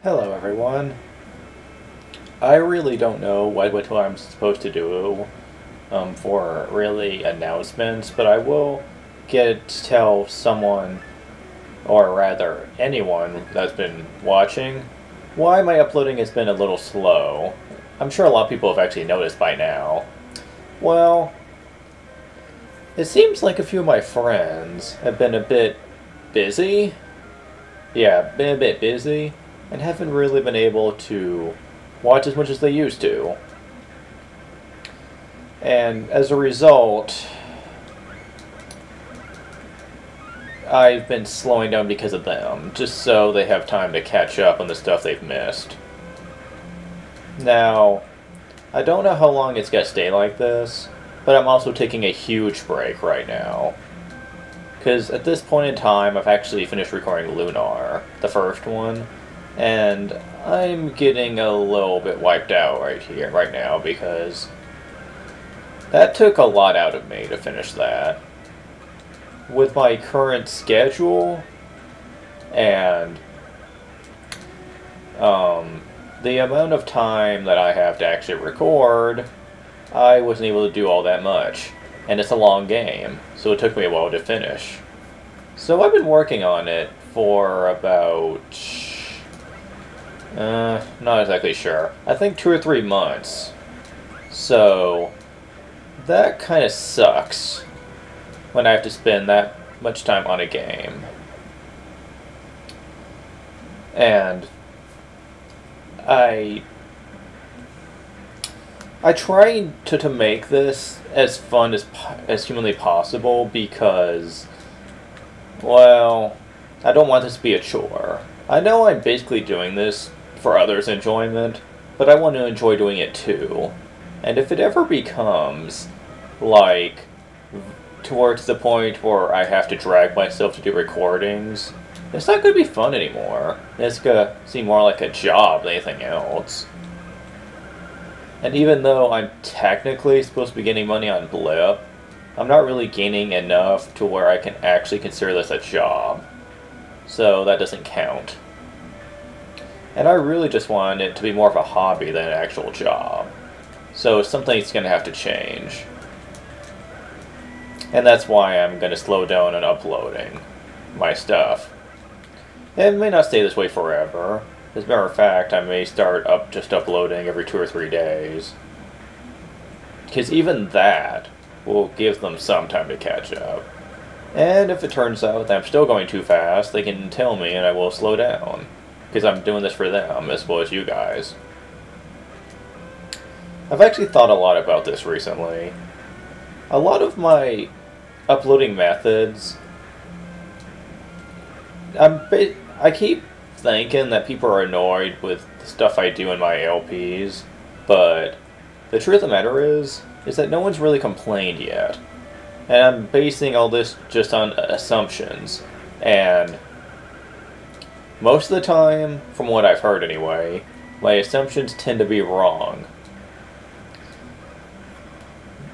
Hello, everyone. I really don't know what I'm supposed to do for really announcements, but I will get to tell someone, or rather anyone that's been watching, why my uploading has been a little slow. I'm sure a lot of people have actually noticed by now. Well, it seems like a few of my friends have been a bit busy. Yeah, been a bit busy, and haven't really been able to watch as much as they used to. And as a result, I've been slowing down because of them, just so they have time to catch up on the stuff they've missed. Now, I don't know how long it's going to stay like this, but I'm also taking a huge break right now. Because at this point in time, I've actually finished recording Lunar, the first one, and I'm getting a little bit wiped out right now, because that took a lot out of me to finish that. With my current schedule, and the amount of time that I have to actually record, I wasn't able to do all that much. And it's a long game, so it took me a while to finish. So I've been working on it for about... not exactly sure. I think 2 or 3 months. So that kind of sucks when I have to spend that much time on a game. And I try to make this as fun as humanly possible because, well, I don't want this to be a chore. I know I'm basically doing this for others' enjoyment, but I want to enjoy doing it too. And if it ever becomes, like, towards the point where I have to drag myself to do recordings, it's not going to be fun anymore. It's going to seem more like a job than anything else. And even though I'm technically supposed to be getting money on Blip, I'm not really gaining enough to where I can actually consider this a job. So that doesn't count. And I really just want it to be more of a hobby than an actual job. So something's going to have to change. And that's why I'm going to slow down on uploading my stuff. It may not stay this way forever. As a matter of fact, I may start just uploading every 2 or 3 days. Because even that will give them some time to catch up. And if it turns out that I'm still going too fast, they can tell me and I will slow down. Because I'm doing this for them as well as you guys. I've actually thought a lot about this recently. A lot of my uploading methods, I keep thinking that people are annoyed with the stuff I do in my LPs, but the truth of the matter is that no one's really complained yet. And I'm basing all this just on assumptions, and most of the time, from what I've heard anyway, my assumptions tend to be wrong.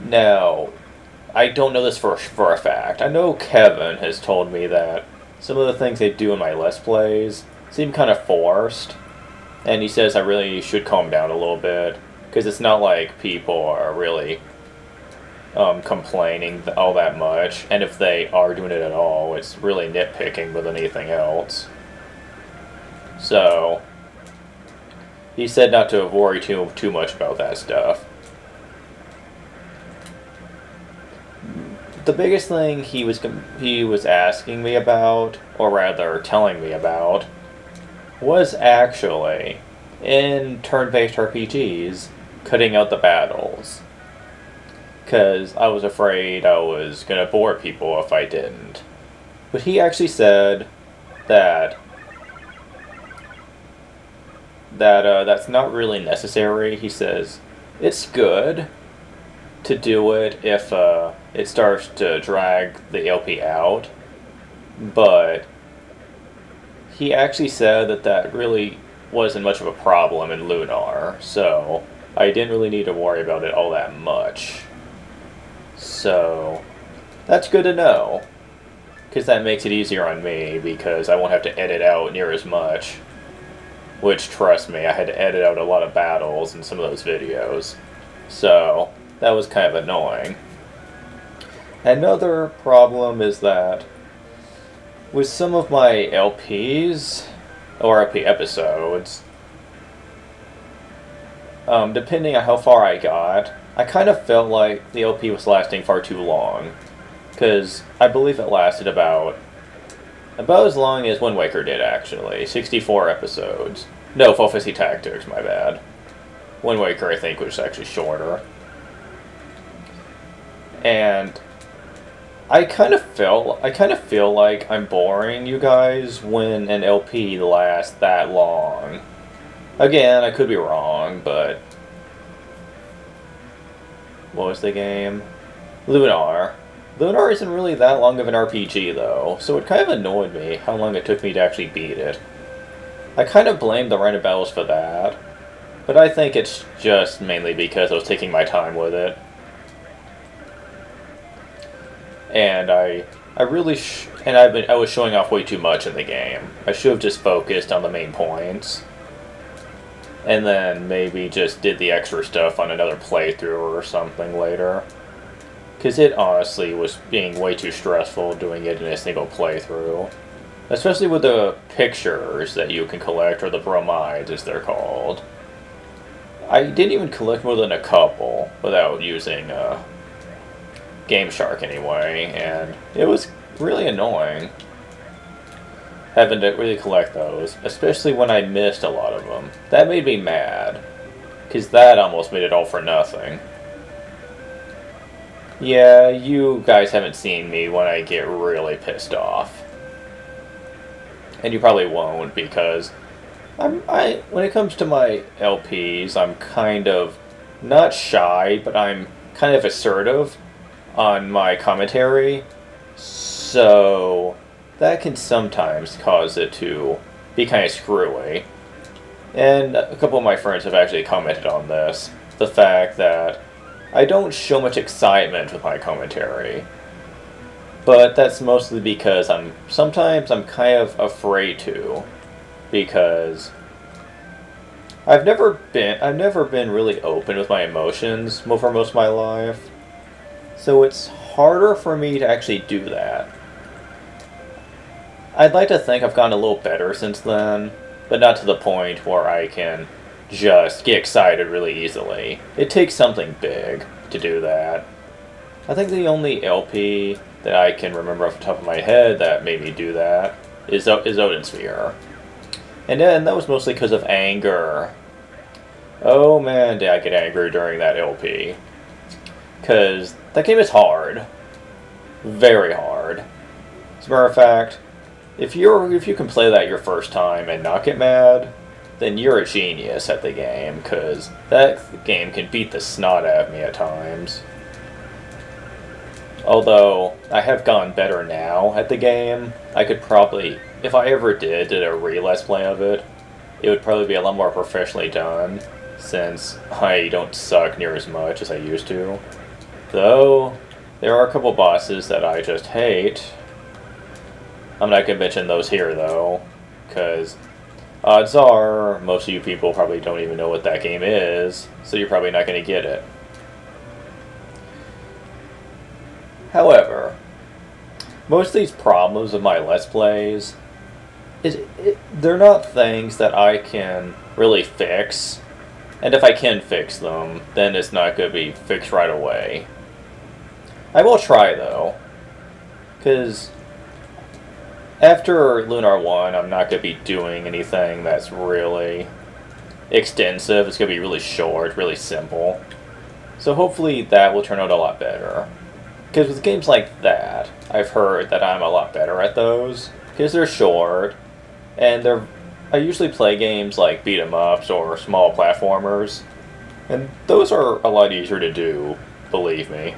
Now, I don't know this for a fact. I know Kevin has told me that some of the things they do in my Let's Plays seem kind of forced, and he says I really should calm down a little bit, because it's not like people are really complaining all that much, and if they are doing it at all, it's really nitpicking with anything else. So, he said not to worry too much about that stuff. The biggest thing he was asking me about, or rather telling me about, was actually, in turn-based RPGs, cutting out the battles. Because I was afraid I was going to bore people if I didn't. But he actually said that that's not really necessary. He says, it's good to do it if it starts to drag the LP out, but he actually said that really wasn't much of a problem in Lunar, so I didn't really need to worry about it all that much. So that's good to know, because that makes it easier on me, because I won't have to edit out near as much. which, trust me, I had to edit out a lot of battles in some of those videos. So, that was kind of annoying. Another problem is that with some of my LPs, or LP episodes, depending on how far I got, I kind of felt like the LP was lasting far too long. Because I believe it lasted about as long as Wind Waker did, actually. 64 episodes. No, Final Fantasy Tactics, my bad. Wind Waker, I think, was actually shorter. And I kind of feel like I'm boring you guys when an LP lasts that long. Again, I could be wrong, but what was the game? Lunar. Lunar isn't really that long of an RPG, though, so it kind of annoyed me how long it took me to actually beat it. I kind of blame the random battles for that, but I think it's just mainly because I was taking my time with it. And I was showing off way too much in the game. I should have just focused on the main points. And then maybe just did the extra stuff on another playthrough or something later. Because it honestly was being way too stressful doing it in a single playthrough. Especially with the pictures that you can collect, or the bromides as they're called. I didn't even collect more than a couple without using Game Shark anyway, and it was really annoying having to really collect those, especially when I missed a lot of them. That made me mad, because that almost made it all for nothing. Yeah, you guys haven't seen me when I get really pissed off. And you probably won't, because when it comes to my LPs, I'm kind of not shy, but I'm kind of assertive on my commentary, so that can sometimes cause it to be kind of screwy. And a couple of my friends have actually commented on this, the fact that I don't show much excitement with my commentary. But that's mostly because sometimes I'm kind of afraid to, because I've never been really open with my emotions for most of my life. So it's harder for me to actually do that. I'd like to think I've gotten a little better since then, but not to the point where I can just get excited really easily. It takes something big to do that. I think the only LP that I can remember off the top of my head that made me do that is Odin Sphere. And then that was mostly because of anger. Oh man, did I get angry during that LP. Because that game is hard. Very hard. As a matter of fact, if you can play that your first time and not get mad, then you're a genius at the game, because that game can beat the snot out of me at times. Although, I have gotten better now at the game. I could probably, if I ever did a re-let's play of it, it would probably be a lot more professionally done, since I don't suck near as much as I used to. Though, there are a couple bosses that I just hate. I'm not going to mention those here, though, because odds are most of you people probably don't even know what that game is, so you're probably not going to get it. However, most of these problems of my Let's Plays, they're not things that I can really fix. And if I can fix them, then it's not going to be fixed right away. I will try, though. Because after Lunar 1, I'm not going to be doing anything that's really extensive. It's going to be really short, really simple. So hopefully that will turn out a lot better. Because with games like that, I've heard that I'm a lot better at those. Because they're short, and I usually play games like beat-em-ups or small platformers. And those are a lot easier to do, believe me.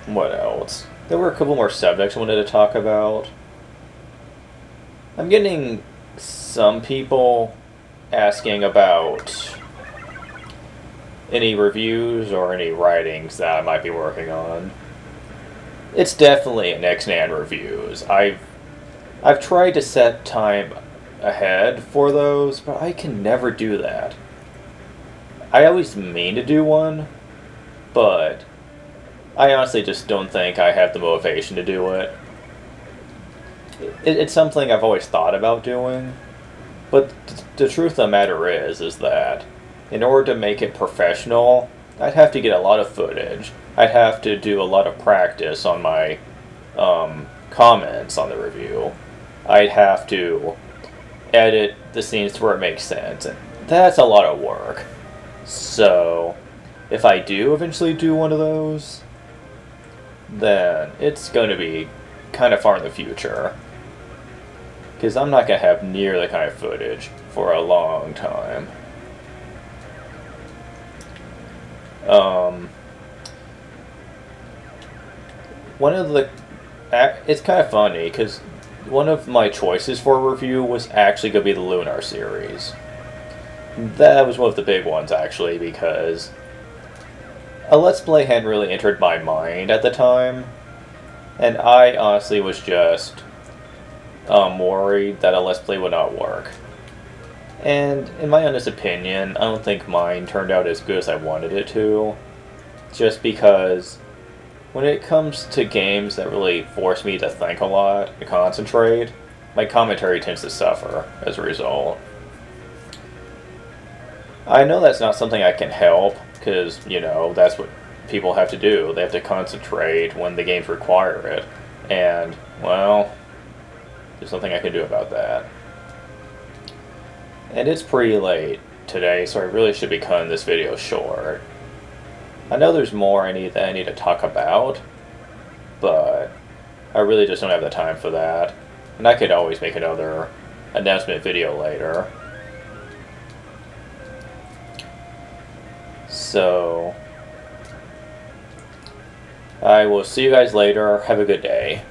What else? There were a couple more subjects I wanted to talk about. I'm getting some people asking about any reviews or any writings that I might be working on. It's definitely an Xnan Reviews. I've tried to set time ahead for those, but I can never do that. I always mean to do one, but I honestly just don't think I have the motivation to do it. It's something I've always thought about doing, but the truth of the matter is that in order to make it professional, I'd have to get a lot of footage. I'd have to do a lot of practice on my comments on the review. I'd have to edit the scenes to where it makes sense, and that's a lot of work. So, if I do eventually do one of those, then it's going to be kind of far in the future. Because I'm not going to have near the kind of footage for a long time. One of the... It's kind of funny, because one of my choices for a review was actually going to be the Lunar series. That was one of the big ones, actually, because a Let's Play hadn't really entered my mind at the time, and I honestly was just worried that a Let's Play would not work. And in my honest opinion, I don't think mine turned out as good as I wanted it to, just because when it comes to games that really force me to think a lot and concentrate, my commentary tends to suffer as a result. I know that's not something I can help, because, you know, that's what people have to do. They have to concentrate when the games require it. And, well, there's nothing I can do about that. And it's pretty late today, so I really should be cutting this video short. I know there's more I need to talk about, but I really just don't have the time for that. And I could always make another announcement video later. So, I will see you guys later. Have a good day.